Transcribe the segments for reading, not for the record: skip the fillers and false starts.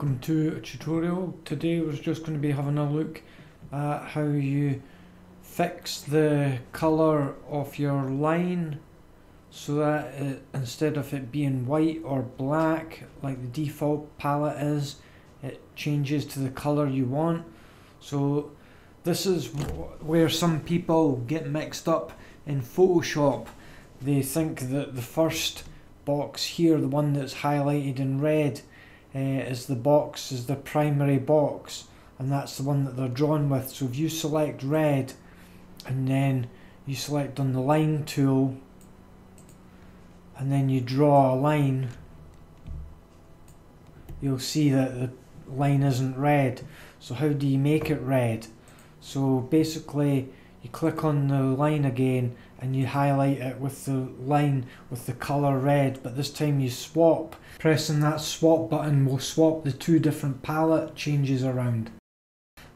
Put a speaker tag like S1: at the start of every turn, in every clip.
S1: welcome to a tutorial. Today we're just going to be having a look at how you fix the colour of your line so that instead of it being white or black like the default palette is, it changes to the colour you want. So this is where some people get mixed up in Photoshop. They think that the first box here, the one that's highlighted in red, is the primary box, and that's the one that they're drawn with. So if you select red and then you select on the line tool and then you draw a line, you'll see that the line isn't red. So how do you make it red? So basically you click on the line again and you highlight it with the line with the colour red, but this time you swap. Pressing that swap button will swap the two different palette changes around.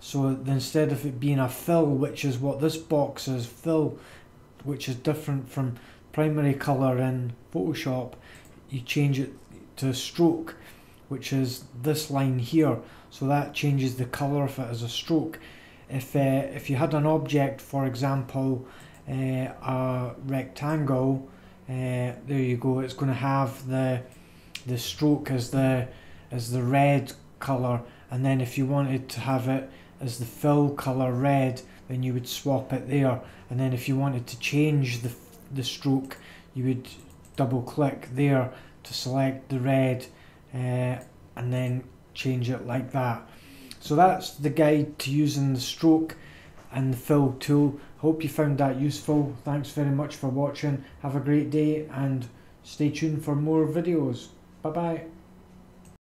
S1: So instead of it being a fill, which is what this box is, fill, which is different from primary colour in Photoshop, you change it to stroke, which is this line here. So that changes the colour of it as a stroke. If you had an object, for example, a rectangle, there you go, it's going to have the stroke as the red colour, and then if you wanted to have it as the fill colour red, then you would swap it there. And then if you wanted to change the stroke, you would double click there to select the red and then change it like that. So that's the guide to using the stroke and the fill tool. Hope you found that useful. Thanks very much for watching. Have a great day and stay tuned for more videos. Bye bye.